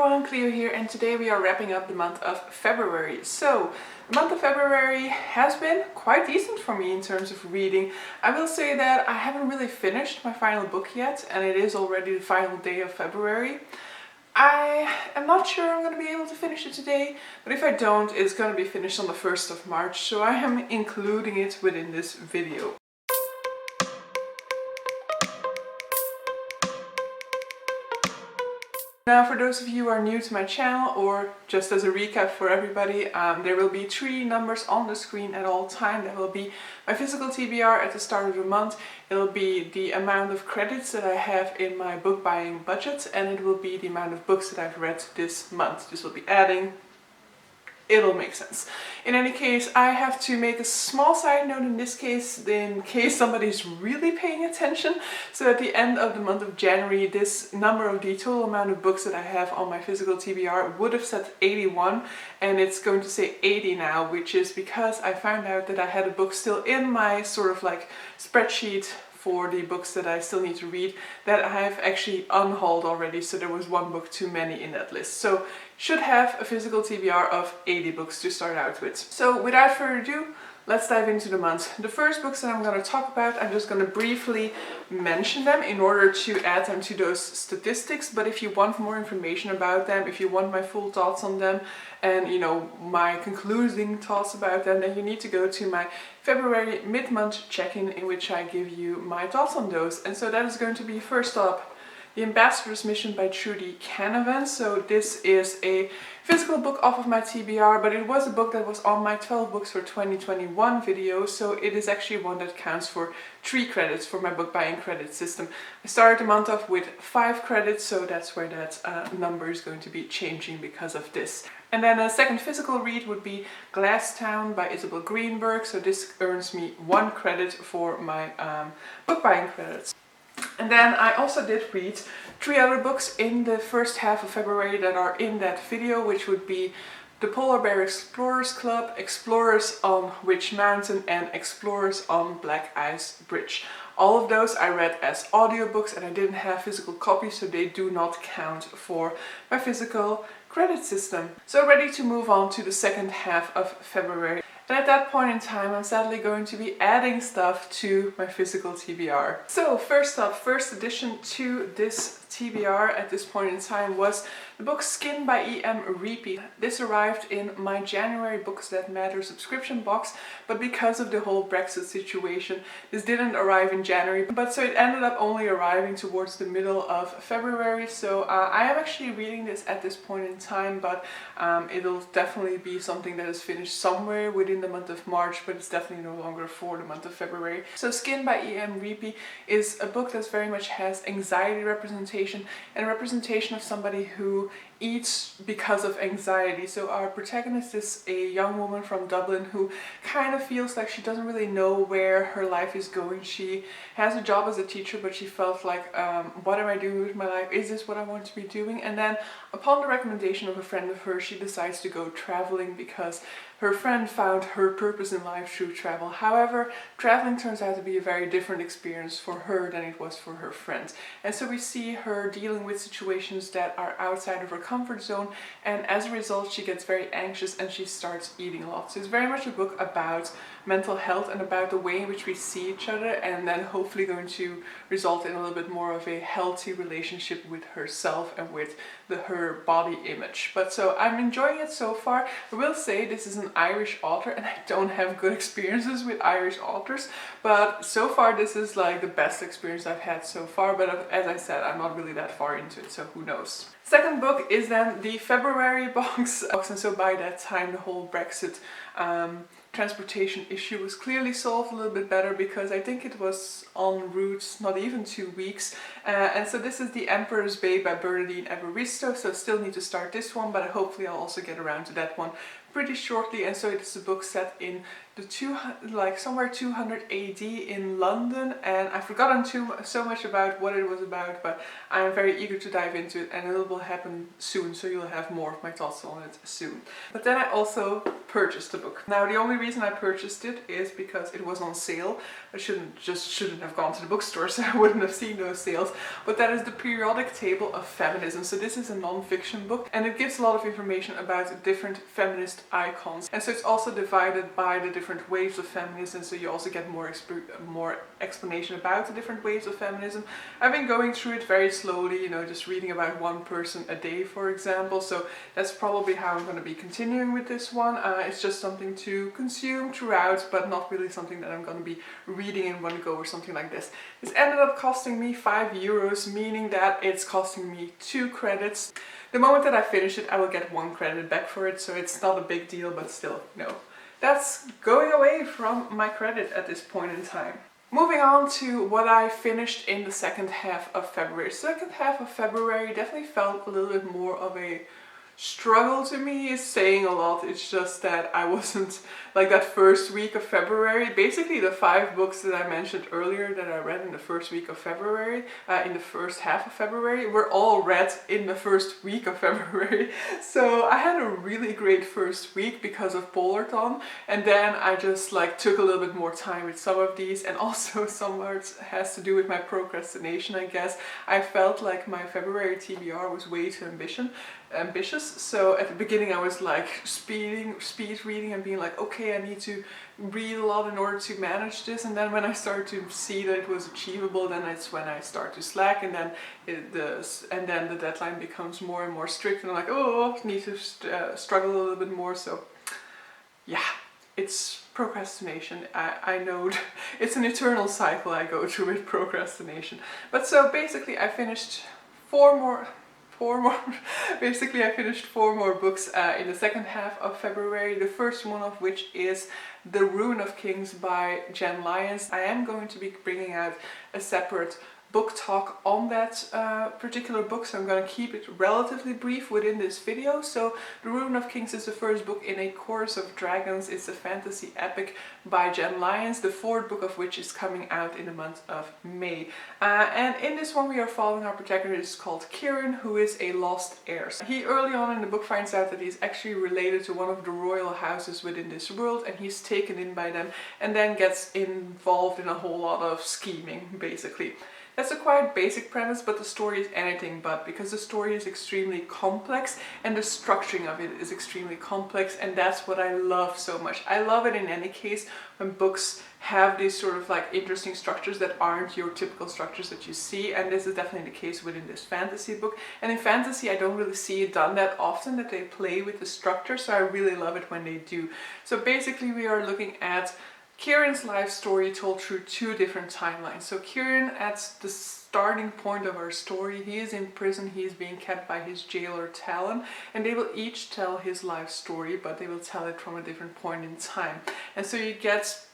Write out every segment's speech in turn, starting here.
everyone, Clio here, and today we are wrapping up the month of February. So, the month of February has been quite decent for me in terms of reading. I will say that I haven't really finished my final book yet, and it is already the final day of February. I am not sure I'm going to be able to finish it today, but if I don't, it's going to be finished on the 1st of March, so I am including it within this video. Now, for those of you who are new to my channel, or just as a recap for everybody, there will be 3 numbers on the screen at all time. There will be my physical TBR at the start of the month, it will be the amount of credits that I have in my book buying budget, and it will be the amount of books that I've read this month. This will be adding. It'll make sense. In any case, I have to make a small side note in this case, in case somebody's really paying attention. So at the end of the month of January, this number of the total amount of books that I have on my physical TBR would have said 81, and it's going to say 80 now, which is because I found out that I had a book still in my sort of like spreadsheet for the books that I still need to read that I have actually unhauled already, so there was one book too many in that list. So should have a physical TBR of 80 books to start out with. So without further ado, let's dive into the month. The first books that I'm going to talk about, I'm just going to briefly mention them in order to add them to those statistics, but if you want more information about them, if you want my full thoughts on them, and you know, my concluding thoughts about them, then you need to go to my February mid-month check-in in which I give you my thoughts on those. And so that is going to be first up, The Ambassador's Mission by Trudi Canavan. So this is a physical book off of my TBR, but it was a book that was on my 12 books for 2021 video, so it is actually one that counts for 3 credits for my book buying credit system. I started the month off with 5 credits, so that's where that number is going to be changing because of this. And then a second physical read would be Glasstown by Isabel Greenberg, so this earns me 1 credit for my book buying credits. And then I also did read 3 other books in the first half of February that are in that video, which would be The Polar Bear Explorers Club, Explorers on Witch Mountain, and Explorers on Black Ice Bridge. All of those I read as audiobooks, and I didn't have physical copies, so they do not count for my physical credit system. So ready to move on to the second half of February. And at that point in time, I'm sadly going to be adding stuff to my physical TBR. So first up, first addition to this TBR at this point in time was the book Skin by E.M. Reapy. This arrived in my January Books That Matter subscription box, but because of the whole Brexit situation, this didn't arrive in January, but so it ended up only arriving towards the middle of February. So I am actually reading this at this point in time, but it'll definitely be something that is finished somewhere within the month of March, but it's definitely no longer for the month of February. So Skin by E.M. Reapy is a book that very much has anxiety representation, and a representation of somebody who eats because of anxiety. So our protagonist is a young woman from Dublin who kind of feels like she doesn't really know where her life is going. She has a job as a teacher, but she felt like, what am I doing with my life? Is this what I want to be doing? And then upon the recommendation of a friend of hers, she decides to go traveling because her friend found her purpose in life through travel. However, traveling turns out to be a very different experience for her than it was for her friends. And so we see her dealing with situations that are outside of her comfort zone, and as a result she gets very anxious and she starts eating a lot. So it's very much a book about mental health and about the way in which we see each other, and then hopefully going to result in a little bit more of a healthy relationship with herself and with her body image. But so I'm enjoying it so far. I will say this is an Irish author, and I don't have good experiences with Irish authors, but so far this is like the best experience I've had so far. But as I said, I'm not really that far into it, so who knows. Second book is then the February box, and so by that time the whole Brexit transportation issue was clearly solved a little bit better, because I think it was en route not even 2 weeks. And so this is The Emperor's Bay by Bernadine Evaristo, so still need to start this one, but hopefully I'll also get around to that one pretty shortly, and so it's a book set in the somewhere 200 AD in London, and I've forgotten so much about what it was about, but I'm very eager to dive into it, and it will happen soon, so you'll have more of my thoughts on it soon. But then I also purchased the book. Now the only reason I purchased it is because it was on sale. I shouldn't have gone to the bookstore, so I wouldn't have seen those sales, but that is the periodic table of feminism. So this is a non-fiction book, and it gives a lot of information about different feminist icons, and so it's also divided by the different waves of feminism, so you also get more explanation about the different waves of feminism. I've been going through it very slowly, you know, just reading about one person a day, for example, so that's probably how I'm going to be continuing with this one. It's just something to consume throughout, but not really something that I'm going to be reading in one go or something like this. This ended up costing me €5, meaning that it's costing me 2 credits. The moment that I finish it, I will get 1 credit back for it, so it's not a big deal, but still, no. That's going away from my credit at this point in time. Moving on to what I finished in the second half of February. Second half of February definitely felt a little bit more of a struggle to me. Is saying a lot. It's just that I wasn't like that first week of February. Basically the 5 books that I mentioned earlier that I read in the first week of February, in the first half of February, were all read in the first week of February. So I had a really great first week because of Polarthon, and then I just like took a little bit more time with some of these, and also somewhat has to do with my procrastination, I guess. I felt like my February TBR was way too ambitious, so at the beginning I was like speed reading and being like, okay, I need to read a lot in order to manage this, and then when I start to see that it was achievable, then it's when I start to slack, and then the deadline becomes more and more strict, and I'm like, oh, I need to struggle a little bit more. So yeah, it's procrastination. I know it's an eternal cycle I go through with procrastination. But so basically I finished basically I finished 4 more books in the second half of February, the first one of which is The Rune of Kings by Jenn Lyons. I am going to be bringing out a separate book talk on that particular book, so I'm going to keep it relatively brief within this video. So The Rune of Kings is the first book in a Chorus of Dragons. It's a fantasy epic by Jenn Lyons, the 4th book of which is coming out in the month of May. And in this one we are following our protagonist called Kieran, who is a lost heir. He early on in the book finds out that he's actually related to one of the royal houses within this world, and he's taken in by them, and then gets involved in a whole lot of scheming, basically. That's a quite basic premise, but the story is anything but, because the story is extremely complex and the structuring of it is extremely complex, and that's what I love so much. I love it in any case when books have these sort of like interesting structures that aren't your typical structures that you see, and this is definitely the case within this fantasy book. And in fantasy I don't really see it done that often, that they play with the structure, so I really love it when they do. So basically we are looking at Kieran's life story told through 2 different timelines. So Kieran, at the starting point of our story, he is in prison, he is being kept by his jailer Talon, and they will each tell his life story, but they will tell it from a different point in time. And so you get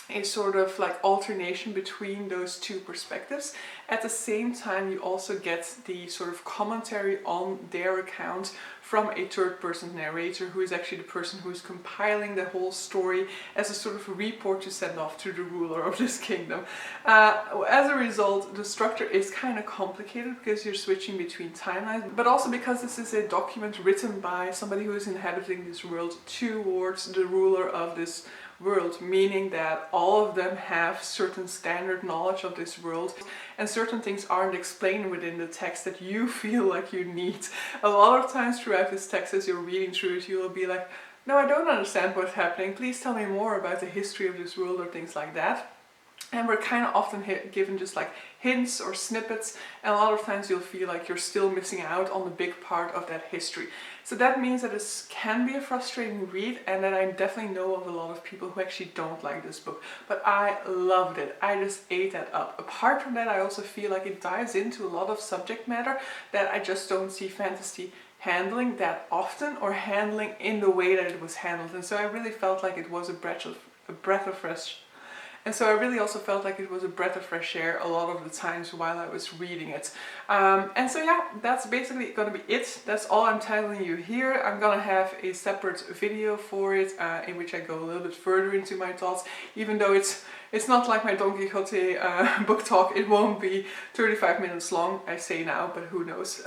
a sort of like alternation between those 2 perspectives. At the same time you also get the sort of commentary on their account from a 3rd-person narrator, who is actually the person who is compiling the whole story as a sort of report to send off to the ruler of this kingdom. As a result, the structure is kind of complicated because you're switching between timelines, but also because this is a document written by somebody who is inhabiting this world towards the ruler of this world, meaning that all of them have certain standard knowledge of this world, and certain things aren't explained within the text that you feel like you need. A lot of times throughout this text, as you're reading through it, you will be like, no, I don't understand what's happening, please tell me more about the history of this world, or things like that. And we're kind of often given just like hints or snippets, and a lot of times you'll feel like you're still missing out on the big part of that history. So that means that this can be a frustrating read, and that I definitely know of a lot of people who actually don't like this book. But I loved it. I just ate that up. Apart from that, I also feel like it dives into a lot of subject matter that I just don't see fantasy handling that often, or handling in the way that it was handled. And so I really felt like it was a breath of fresh And so I really also felt like it was a breath of fresh air a lot of the times while I was reading it. And so yeah, that's basically gonna be it. That's all I'm telling you here. I'm gonna have a separate video for it in which I go a little bit further into my thoughts, even though it's not like my Don Quixote book talk. It won't be 35 minutes long, I say now, but who knows.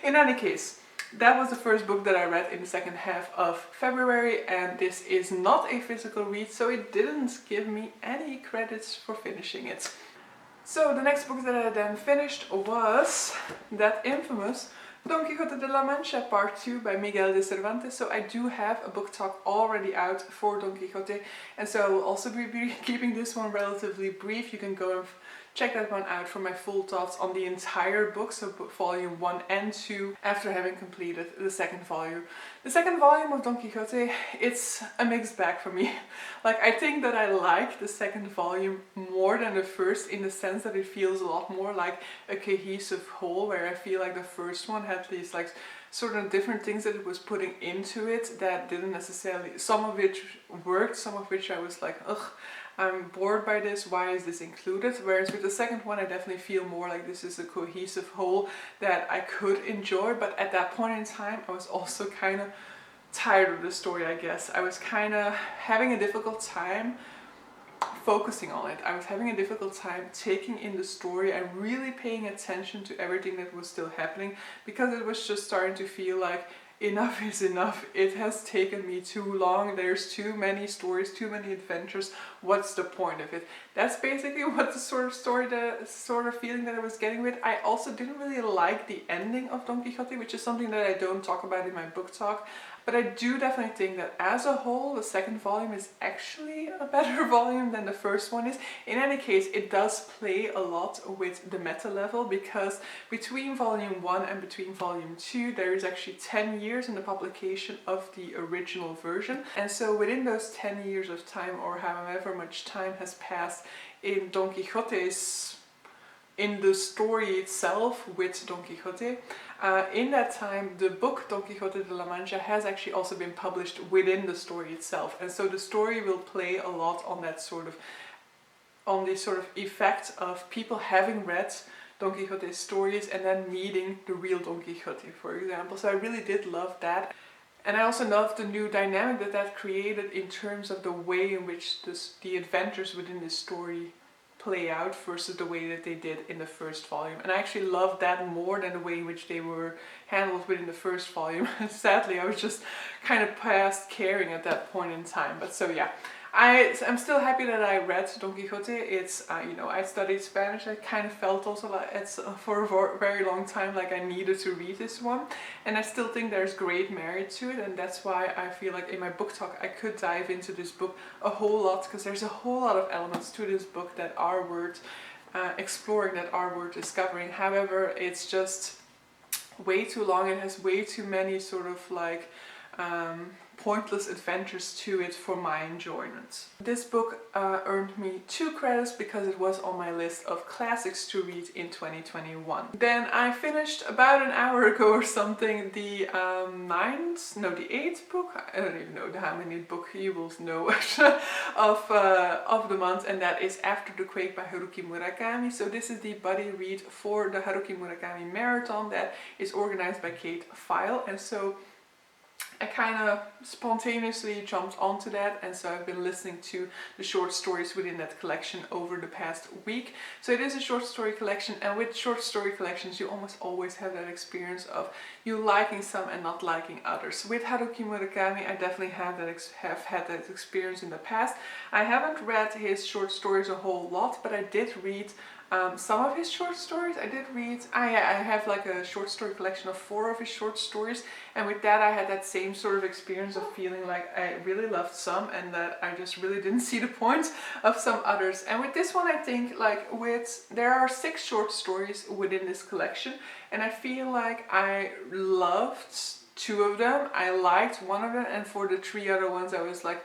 In any case, that was the first book that I read in the second half of February, and this is not a physical read, so it didn't give me any credits for finishing it. So the next book that I then finished was that infamous Don Quixote de la Mancha Part 2 by Miguel de Cervantes. So I do have a book talk already out for Don Quixote, and so I will also be keeping this one relatively brief. You can go and check that one out for my full thoughts on the entire book, so volume 1 and 2, after having completed the second volume. The second volume of Don Quixote, it's a mixed bag for me. Like, I think that I like the second volume more than the first, in the sense that it feels a lot more like a cohesive whole, where I feel like the first one had these like sort of different things that it was putting into it that didn't necessarily, some of which worked, some of which I was like, ugh, I'm bored by this, why is this included? Whereas with the second one I definitely feel more like this is a cohesive whole that I could enjoy, but at that point in time I was also kind of tired of the story, I guess. I was kind of having a difficult time focusing on it. I was having a difficult time taking in the story and really paying attention to everything that was still happening, because it was just starting to feel like enough is enough. It has taken me too long. There's too many stories, too many adventures. What's the point of it? That's basically what the sort of story, the sort of feeling that I was getting with. I also didn't really like the ending of Don Quixote, which is something that I don't talk about in my book talk. But I do definitely think that as a whole, the second volume is actually a better volume than the first one is. In any case, it does play a lot with the meta level, because between volume 1 and between volume 2, there is actually 10 years in the publication of the original version. And so within those 10 years of time, or however much time has passed in Don Quixote's, in the story itself with Don Quixote, in that time the book Don Quixote de la Mancha has actually also been published within the story itself, and so the story will play a lot on that sort of, on the sort of effect of people having read Don Quixote's stories and then meeting the real Don Quixote, for example. So I really did love that. And I also loved the new dynamic that that created in terms of the way in which the adventures within this story play out versus the way that they did in the first volume. And I actually loved that more than the way in which they were handled within the first volume. Sadly, I was just kind of past caring at that point in time. But so yeah, I'm still happy that I read Don Quixote. It's, you know, I studied Spanish. I kind of felt also like it's for a very long time like I needed to read this one. And I still think there's great merit to it. And that's why I feel like in my book talk I could dive into this book a whole lot, because there's a whole lot of elements to this book that are worth exploring, that are worth discovering. However, it's just way too long. It has way too many sort of like pointless adventures to it for my enjoyment. This book earned me 2 credits because it was on my list of classics to read in 2021. Then I finished about an hour ago or something the the 8th book, I don't even know how many book you will know of the month, and that is After the Quake by Haruki Murakami. So this is the buddy read for the Haruki Murakami Marathon that is organized by Kate File, and so I kind of spontaneously jumped onto that, and so I've been listening to the short stories within that collection over the past week. So it is a short story collection, and with short story collections you almost always have that experience of you liking some and not liking others. With Haruki Murakami I definitely have had that experience in the past. I haven't read his short stories a whole lot, but I did read some of his short stories. I have like a short story collection of 4 of his short stories, and with that I had that same sort of experience of feeling like I really loved some and that I just really didn't see the point of some others. And with this one I think like there are 6 short stories within this collection, and I feel like I loved 2 of them, I liked 1 of them, and for the 3 other ones I was like,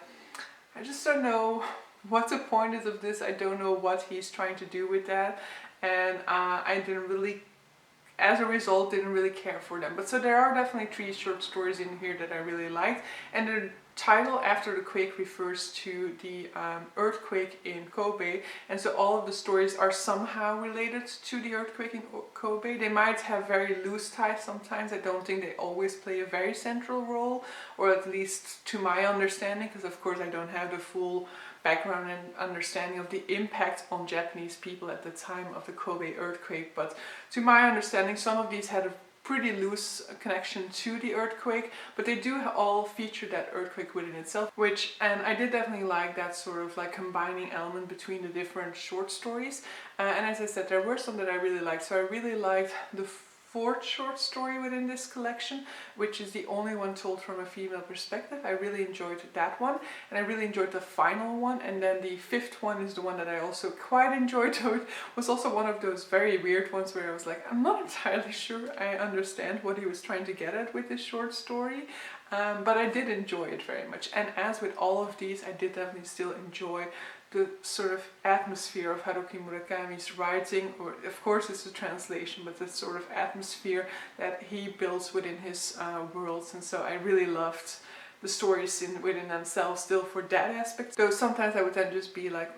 I just don't know what the point is of this. I don't know what he's trying to do with that, and I didn't really, as a result, didn't really care for them. But so there are definitely 3 short stories in here that I really liked, and title after the quake refers to the earthquake in Kobe, and so all of the stories are somehow related to the earthquake in Kobe. They might have very loose ties sometimes. I don't think they always play a very central role, or at least to my understanding, because of course I don't have the full background and understanding of the impact on Japanese people at the time of the Kobe earthquake, but to my understanding some of these had a pretty loose connection to the earthquake, but they do all feature that earthquake within itself, and I did definitely like that sort of like combining element between the different short stories. And as I said, there were some that I really liked. So I really liked the fourth short story within this collection, which is the only one told from a female perspective. I really enjoyed that one, and I really enjoyed the final one. And then the fifth one is the one that I also quite enjoyed. So it was also one of those very weird ones where I was like, I'm not entirely sure I understand what he was trying to get at with this short story. But I did enjoy it very much. And as with all of these, I did definitely still enjoy the sort of atmosphere of Haruki Murakami's writing, or of course it's a translation, but the sort of atmosphere that he builds within his worlds. And so I really loved the stories within themselves still for that aspect. Though sometimes I would then just be like,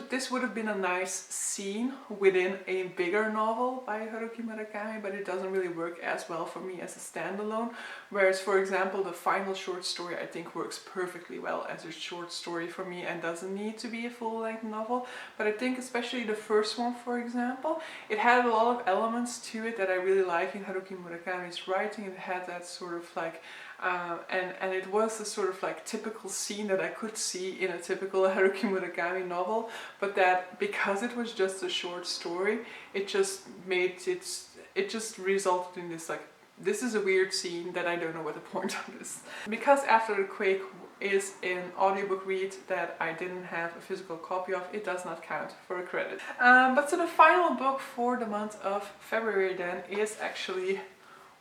this would have been a nice scene within a bigger novel by Haruki Murakami, but it doesn't really work as well for me as a standalone. Whereas, for example, the final short story I think works perfectly well as a short story for me and doesn't need to be a full-length novel. But I think especially the first one, for example, it had a lot of elements to it that I really like in Haruki Murakami's writing. It had that sort of like and it was the sort of like typical scene that I could see in a typical Haruki Murakami novel, but that because it was just a short story, it just resulted in this like, this is a weird scene that I don't know what the point of is. Because After the Quake is an audiobook read that I didn't have a physical copy of, it does not count for a credit. But so the final book for the month of February then is actually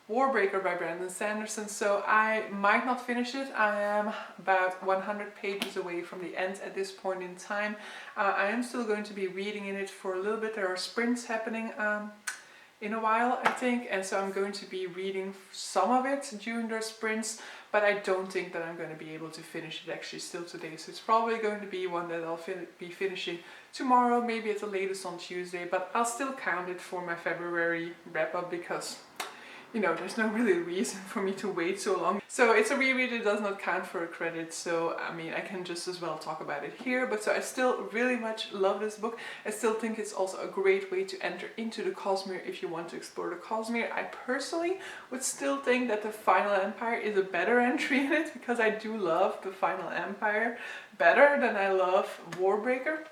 Warbreaker by Sanderson. So I might not finish it. I am about 100 pages away from the end at this point in time. I am still going to be reading in it for a little bit. There are sprints happening in a while, I think, and so I'm going to be reading some of it during the sprints, but I don't think that I'm going to be able to finish it actually still today. So it's probably going to be one that I'll be finishing tomorrow, maybe at the latest on Tuesday, but I'll still count it for my February wrap-up because, you know, there's no really reason for me to wait so long. So it's a reread, it does not count for a credit, so I mean I can just as well talk about it here. But so I still really much love this book. I still think it's also a great way to enter into the Cosmere if you want to explore the Cosmere. I personally would still think that the Final Empire is a better entry in it, because I do love the Final Empire better than I love Warbreaker.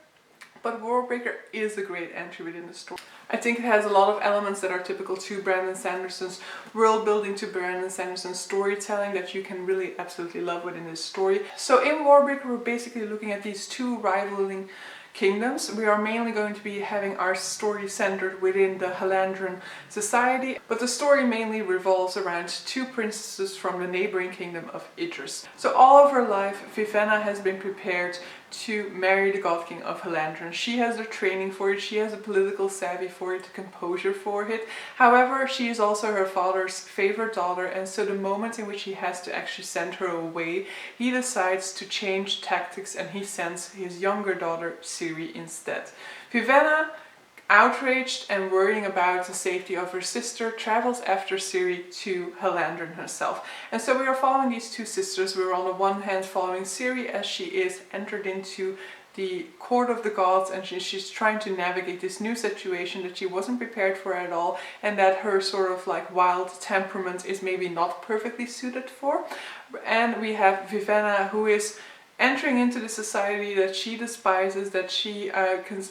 But Warbreaker is a great entry within the story. I think it has a lot of elements that are typical to Brandon Sanderson's world building, to Brandon Sanderson's storytelling, that you can really absolutely love within this story. So in Warbreaker we're basically looking at these two rivaling kingdoms. We are mainly going to be having our story centered within the Halandran society, but the story mainly revolves around two princesses from the neighboring kingdom of Idris. So all of her life, Vivenna has been prepared to marry the God King of Halandran. She has the training for it, she has a political savvy for it, the composure for it. However, she is also her father's favorite daughter, and so the moment in which he has to actually send her away, he decides to change tactics and he sends his younger daughter Ciri instead. Vivenna, outraged and worrying about the safety of her sister, travels after Ciri to Halandran herself. And so we are following these two sisters. We're on the one hand following Ciri as she is entered into the court of the gods, and she's trying to navigate this new situation that she wasn't prepared for at all, and that her sort of like wild temperament is maybe not perfectly suited for. And we have Vivenna, who is entering into the society that she despises, that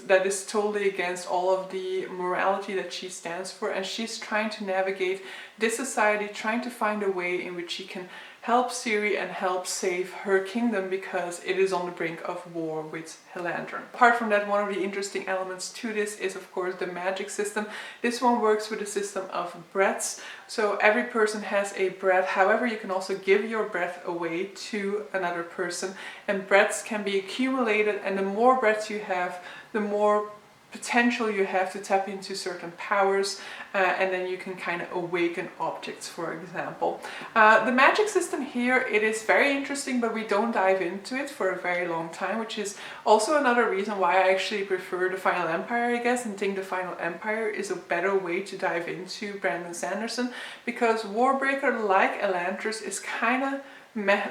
that is totally against all of the morality that she stands for, and she's trying to navigate this society, trying to find a way in which she can help Ciri and help save her kingdom, because it is on the brink of war with Halandran. Apart from that, one of the interesting elements to this is of course the magic system. This one works with a system of breaths. So every person has a breath, however you can also give your breath away to another person, and breaths can be accumulated, and the more breaths you have, the more potential you have to tap into certain powers, and then you can kind of awaken objects, for example. The magic system here, it is very interesting, but we don't dive into it for a very long time, which is also another reason why I actually prefer the Final Empire, I guess, and think the Final Empire is a better way to dive into Brandon Sanderson, because Warbreaker, like Elantris, is kind of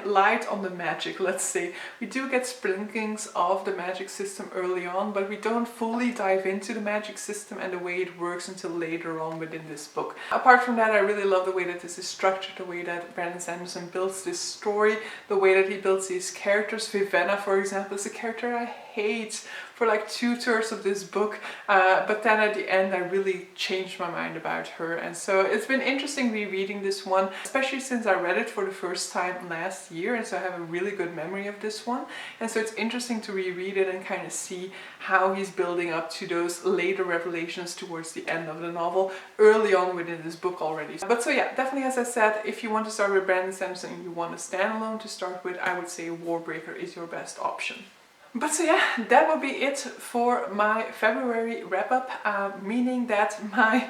light on the magic, let's say. We do get sprinklings of the magic system early on, but we don't fully dive into the magic system and the way it works until later on within this book. Apart from that, I really love the way that this is structured, the way that Brandon Sanderson builds this story, the way that he builds these characters. Vivenna, for example, is a character I hate for like 2/3 of this book, but then at the end I really changed my mind about her, and so it's been interesting rereading this one, especially since I read it for the first time last year, and so I have a really good memory of this one, and so it's interesting to reread it and kind of see how he's building up to those later revelations towards the end of the novel, early on within this book already. But so yeah, definitely, as I said, if you want to start with Brandon Sanderson and you want a standalone to start with, I would say Warbreaker is your best option. But so yeah, that will be it for my February wrap-up, meaning that my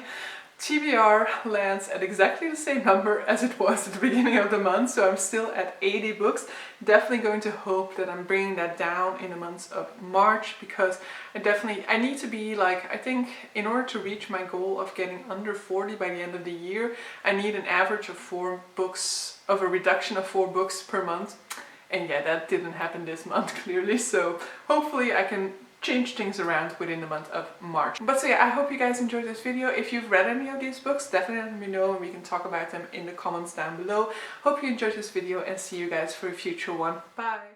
TBR lands at exactly the same number as it was at the beginning of the month, so I'm still at 80 books. Definitely going to hope that I'm bringing that down in the month of March, because I need to be like, I think in order to reach my goal of getting under 40 by the end of the year, I need an average of 4 books, of a reduction of 4 books per month. And yeah, that didn't happen this month, clearly, so hopefully I can change things around within the month of March. But so yeah, I hope you guys enjoyed this video. If you've read any of these books, definitely let me know and we can talk about them in the comments down below. Hope you enjoyed this video and see you guys for a future one. Bye!